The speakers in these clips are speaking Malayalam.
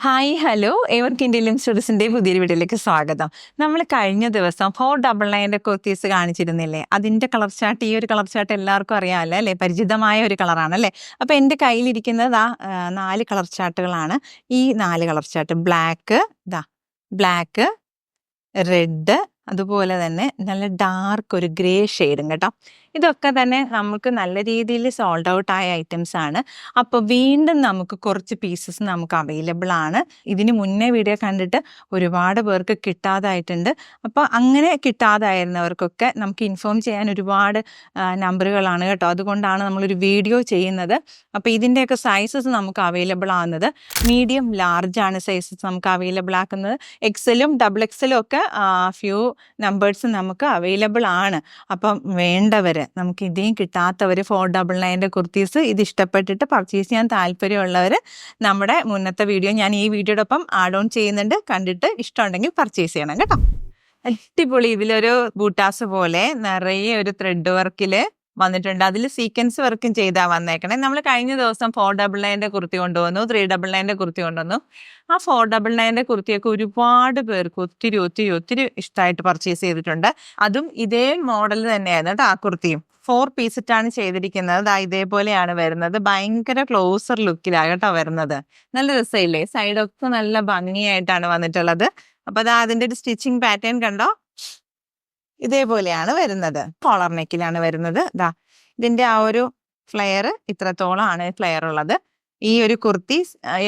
ഹായ് ഹലോ ഏവർക്കും ഇന്ത്യയിലും സ്റ്റുഡൻസിൻ്റെ പുതിയൊരു വീഡിയോയിലേക്ക് സ്വാഗതം. നമ്മൾ കഴിഞ്ഞ ദിവസം 499 കുർത്തീസ് കാണിച്ചിരുന്നില്ലേ? അതിൻ്റെ കളർ ചാർട്ട്, ഈ ഒരു കളർ ചാർട്ട് എല്ലാവർക്കും അറിയാമല്ലോ അല്ലേ? പരിചിതമായ ഒരു കളറാണ് അല്ലേ? അപ്പോൾ എൻ്റെ കയ്യിലിരിക്കുന്നത് 4 കളർ ചാർട്ടുകളാണ്. ഈ 4 കളർ ചാർട്ട് ബ്ലാക്ക്, റെഡ്, അതുപോലെ തന്നെ നല്ല ഡാർക്ക് ഒരു ഗ്രേ ഷെയ്ഡും കേട്ടോ. ഇതൊക്കെ തന്നെ നമുക്ക് നല്ല രീതിയിൽ സോൾഡ് ഔട്ട് ആയ ഐറ്റംസ് ആണ്. അപ്പോൾ വീണ്ടും നമുക്ക് കുറച്ച് പീസസ് നമുക്ക് അവൈലബിൾ ആണ്. ഇതിന് മുന്നേ വീഡിയോ കണ്ടിട്ട് ഒരുപാട് പേർക്ക് കിട്ടാതായിട്ടുണ്ട്. അപ്പോൾ അങ്ങനെ കിട്ടാതായിരുന്നവർക്കൊക്കെ നമുക്ക് ഇൻഫോം ചെയ്യാൻ ഒരുപാട് നമ്പറുകളാണ് കേട്ടോ. അതുകൊണ്ടാണ് നമ്മളൊരു വീഡിയോ ചെയ്യുന്നത്. അപ്പോൾ ഇതിൻ്റെയൊക്കെ സൈസസ് നമുക്ക് അവൈലബിൾ ആകുന്നത് മീഡിയം ലാർജ് ആണ് സൈസസ് നമുക്ക് അവൈലബിൾ ആക്കുന്നത്. എക്സലും ഡബിൾ എക്സലും ഒക്കെ ഫ്യൂ നമ്പേഴ്സ് നമുക്ക് അവൈലബിൾ ആണ്. അപ്പം വേണ്ടവർ, നമുക്ക് ഇതേയും കിട്ടാത്തവർ 499 കുർത്തീസ് ഇത് ഇഷ്ടപ്പെട്ടിട്ട് പർച്ചേസ് ചെയ്യാൻ താല്പര്യമുള്ളവർ നമ്മുടെ മുന്നത്തെ വീഡിയോ ഞാൻ ഈ വീഡിയോടൊപ്പം ആഡ് ഓൺ ചെയ്യുന്നുണ്ട്. കണ്ടിട്ട് ഇഷ്ടമുണ്ടെങ്കിൽ പർച്ചേസ് ചെയ്യണം കേട്ടോ. അടിപൊളി, ഇതിലൊരു ബൂട്ടാസ് പോലെ നിറയെ ഒരു ത്രെഡ് വർക്കിൽ വന്നിട്ടുണ്ട്. അതിൽ സീക്വൻസ് വർക്കും ചെയ്താൽ വന്നേക്കണേ. നമ്മൾ കഴിഞ്ഞ ദിവസം 499 കുർത്തി കൊണ്ടുവന്നു, 399 കുർത്തി കൊണ്ടുവന്നു. ആ 499 കുർത്തിയൊക്കെ ഒരുപാട് പേർക്ക് ഒത്തിരി ഇഷ്ടമായിട്ട് പർച്ചേസ് ചെയ്തിട്ടുണ്ട്. അതും ഇതേ മോഡൽ തന്നെയായിരുന്നു കേട്ടോ. ആ കുർത്തിയും 4 പീസിട്ടാണ് ചെയ്തിരിക്കുന്നത്. ഇതേപോലെയാണ് വരുന്നത്. ഭയങ്കര ക്ലോസർ ലുക്കിലാണ് കേട്ടോ വരുന്നത്. നല്ല രസമില്ലേ? സൈഡൊക്കെ നല്ല ഭംഗിയായിട്ടാണ് വന്നിട്ടുള്ളത്. അപ്പൊ അതിന്റെ ഒരു സ്റ്റിച്ചിങ് പാറ്റേൺ കണ്ടോ? ഇതേപോലെയാണ് വരുന്നത്. കോളർ നെക്കിലാണ് വരുന്നത്. ഇതിന്റെ ആ ഒരു ഫ്ലെയർ ഇത്രത്തോളം ആണ് ഫ്ലെയർ ഉള്ളത്. ഈ ഒരു കുർത്തി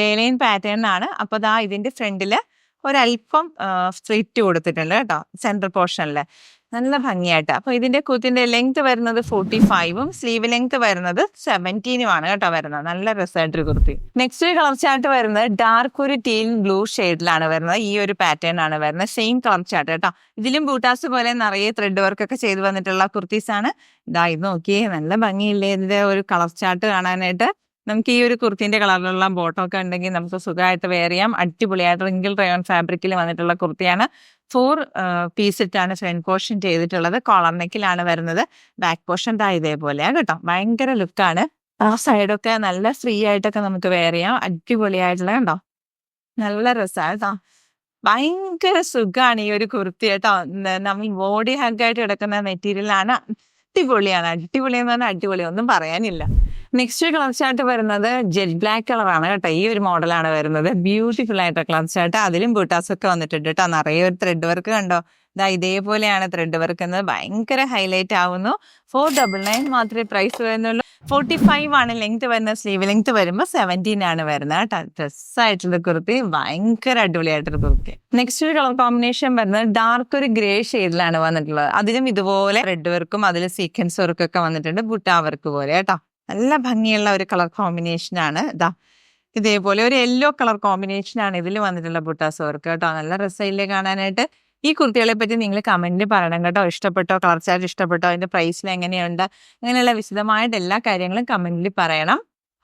ഏലൈൻ പാറ്റേൺ ആണ്. അപ്പൊ ഇതിന്റെ ഫ്രണ്ടില് ഒരല്പം സ്ലിറ്റ് കൊടുത്തിട്ടുണ്ട് കേട്ടോ, സെൻട്രൽ പോർഷനിൽ. നല്ല ഭംഗിയായിട്ട്. അപ്പൊ ഇതിന്റെ കുത്തിന്റെ ലെങ്ത് വരുന്നത് 45ഉം സ്ലീവ് ലെങ്ത് വരുന്നത് 17ഉം ആണ് കേട്ടോ വരുന്നത്. നല്ല രസമായിട്ടൊരു കുർത്തി. നെക്സ്റ്റ് കളർ ചാർട്ട് വരുന്നത് ഡാർക്ക് ഒരു ടീൽ ബ്ലൂ ഷെയ്ഡിലാണ് വരുന്നത്. ഈ ഒരു പാറ്റേൺ ആണ് വരുന്നത്. സെയിം കളർ ചാർട്ട് കേട്ടോ. ഇതിലും ബൂട്ടാസ് പോലെ നിറയെ ത്രെഡ് വർക്ക് ഒക്കെ ചെയ്ത് വന്നിട്ടുള്ള കുർത്തീസ് ആണ്. ഇത് നോക്കിയേ, നല്ല ഭംഗിയില്ലേ ഇതിന്റെ ഒരു കളർ ചാർട്ട് കാണാനായിട്ട്. നമുക്ക് ഈ ഒരു കുർത്തിന്റെ കളറിലുള്ള ബോട്ടം ഒക്കെ ഉണ്ടെങ്കിൽ നമുക്ക് സുഖമായിട്ട് വെയർ ചെയ്യാം. അടിപൊളിയായിട്ട് റിങ്കിൾ റയോൺ ഫാബ്രിക്കിൽ വന്നിട്ടുള്ള കുർത്തിയാണ്. 4 പീസിട്ടാണ് ഫ്രണ്ട് പോർഷൻ ചെയ്തിട്ടുള്ളത്. കോളർ നെക്കിലാണ് വരുന്നത്. ബാക്ക് പോർഷൻ ഇതേപോലെയാണ് കേട്ടോ. ഭയങ്കര ലുക്കാണ്. ആ സൈഡൊക്കെ നല്ല ഫ്രീ ആയിട്ടൊക്കെ നമുക്ക് വെയർ ചെയ്യാം. അടിപൊളിയായിട്ടുള്ള കണ്ടോ, നല്ല രസമാണ് കേട്ടോ. ഭയങ്കര സുഖമാണ് ഈ ഒരു കുർത്തി കേട്ടോ. നമ്മൾ ബോഡി ഹഗ്ഗായിട്ട് കിടക്കുന്ന മെറ്റീരിയലാണ്. അടിപൊളിയാണ്. അടിപൊളി എന്ന് പറഞ്ഞാൽ അടിപൊളി, ഒന്നും പറയാനില്ല. നെക്സ്റ്റ് കളർ ചാർട്ട് വരുന്നത് ജെറ്റ് ബ്ലാക്ക് കളറാണ് കേട്ടോ. ഈ ഒരു മോഡലാണ് വരുന്നത്. ബ്യൂട്ടിഫുൾ ആയിട്ട് കളർ ചാർട്ട്. അതിലും ബൂട്ടാസ് ഒക്കെ വന്നിട്ടുണ്ട് കേട്ടോ. നിറയെ ഒരു ത്രെഡ് വർക്ക് കണ്ടോ. ഇതേപോലെയാണ് ത്രെഡ് വർക്ക് എന്നത്. ഭയങ്കര ഹൈലൈറ്റ് ആവുന്നു. 499 മാത്രമേ പ്രൈസ് വരുന്നുള്ളൂ. 45 ആണ് ലെങ്ത് വരുന്നത്. സ്ലീവ് ലെങ്ത് വരുമ്പോൾ 17 ആണ് വരുന്നത് കേട്ടോ. ഡ്രസ്സായിട്ടുള്ള കുർത്തി, ഭയങ്കര അടിപൊളിയായിട്ടൊരു കുർത്തി. നെക്സ്റ്റ് ഒരു കളർ കോമ്പിനേഷൻ വരുന്നത് ഡാർക്ക് ഒരു ഗ്രേ ഷെയ്ഡിലാണ് വന്നിട്ടുള്ളത്. അതിലും ഇതുപോലെ ത്രെഡ് വർക്കും അതിൽ സീക്വൻസ് വർക്കും ഒക്കെ വന്നിട്ടുണ്ട്. ബുട്ടാ വർക്ക് പോലെ കേട്ടോ. നല്ല ഭംഗിയുള്ള ഒരു കളർ കോമ്പിനേഷൻ ആണ്. ഇതേപോലെ ഒരു യെല്ലോ കളർ കോമ്പിനേഷൻ ആണ് ഇതിൽ വന്നിട്ടുള്ള ബുട്ടാസ് വർക്ക് കേട്ടോ. നല്ല രസമില്ലേ കാണാനായിട്ട്. ഈ കുർത്തികളെ പറ്റി നിങ്ങൾ കമന്റിൽ പറയണം കേട്ടോ. ഇഷ്ടപ്പെട്ടോ, കളർ ചാർട്ട് ഇഷ്ടപ്പെട്ടോ, അതിന്റെ പ്രൈസിൽ എങ്ങനെയുണ്ട്, അങ്ങനെയുള്ള വിശദമായിട്ട് എല്ലാ കാര്യങ്ങളും കമന്റിൽ പറയണം.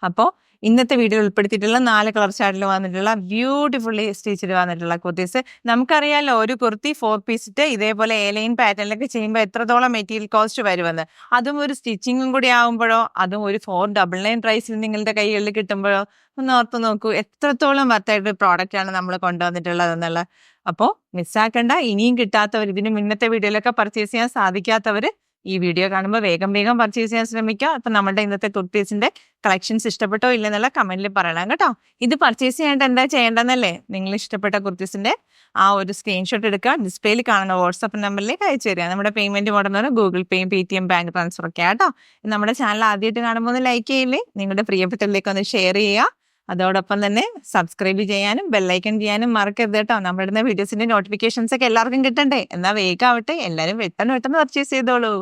അപ്പോൾ ഇന്നത്തെ വീഡിയോ ഉൾപ്പെടുത്തിയിട്ടുള്ള 4 കളർ ചാർട്ടിൽ വന്നിട്ടുള്ള ബ്യൂട്ടിഫുള്ളി സ്റ്റിച്ചിൽ വന്നിട്ടുള്ള കുർത്തീസ്. നമുക്കറിയാമല്ലോ, ഒരു കുർത്തി 4 പീസിട്ട് ഇതേപോലെ എലൈൻ പാറ്റേണിലൊക്കെ ചെയ്യുമ്പോൾ എത്രത്തോളം മെറ്റീരിയൽ കോസ്റ്റ് വരുമെന്ന്. അതും ഒരു സ്റ്റിച്ചിങ്ങും കൂടി ആകുമ്പോഴോ, അതും ഒരു 499 പ്രൈസിൽ നിങ്ങളുടെ കൈകളിൽ കിട്ടുമ്പോഴോ ഒന്ന് ഓർത്ത് നോക്കൂ, എത്രത്തോളം വർത്തായിട്ട് പ്രോഡക്റ്റ് ആണ് നമ്മൾ കൊണ്ടുവന്നിട്ടുള്ളത് എന്നുള്ള. അപ്പോൾ മിസ്സാക്കണ്ട. ഇനിയും കിട്ടാത്തവർ, ഇതിന് മുന്നത്തെ വീഡിയോയിലൊക്കെ പർച്ചേസ് ചെയ്യാൻ സാധിക്കാത്തവർ ഈ വീഡിയോ കാണുമ്പോൾ വേഗം പർച്ചേസ് ചെയ്യാൻ ശ്രമിക്കുക. അപ്പം നമ്മുടെ ഇന്നത്തെ കുർത്തീസിന്റെ കളക്ഷൻസ് ഇഷ്ടപ്പെട്ടോ ഇല്ലെന്നുള്ള കമന്റിൽ പറയണം കേട്ടോ. ഇത് പർച്ചേസ് ചെയ്യാനായിട്ട് എന്താ ചെയ്യേണ്ടതെന്നല്ലേ, നിങ്ങൾ ഇഷ്ടപ്പെട്ട കുർത്തീസിന്റെ ആ ഒരു സ്ക്രീൻഷോട്ട് എടുക്കുക. ഡിസ്പ്ലേയിൽ കാണുന്ന വാട്സ്ആപ്പ് നമ്പറിലേക്ക് അയച്ചു തരിക. നമ്മുടെ പേയ്മെന്റ് മോഡൽ ഗൂഗിൾ പേയും പേടിഎം ബാങ്ക് ട്രാൻസ്ഫർ ഒക്കെ കേട്ടോ. നമ്മുടെ ചാനൽ ആദ്യമായിട്ട് കാണുമ്പോൾ ഒന്ന് ലൈക്ക് ചെയ്യില്ലേ, നിങ്ങളുടെ പ്രിയപ്പെട്ടവരിലേക്ക് ഒന്ന് ഷെയർ ചെയ്യുക. അതോടൊപ്പം തന്നെ സബ്സ്ക്രൈബ് ചെയ്യാനും ബെല്ലൈക്കൺ ചെയ്യാനും മറക്കരുത് കേട്ടോ. നമ്മുടെ വീഡിയോസിന്റെ നോട്ടിഫിക്കേഷൻസ് ഒക്കെ എല്ലാവർക്കും കിട്ടണ്ടേ. എന്നാൽ വേഗം ആവട്ടെ, എല്ലാവരും പെട്ടെന്ന് പർച്ചേസ് ചെയ്തോളൂ.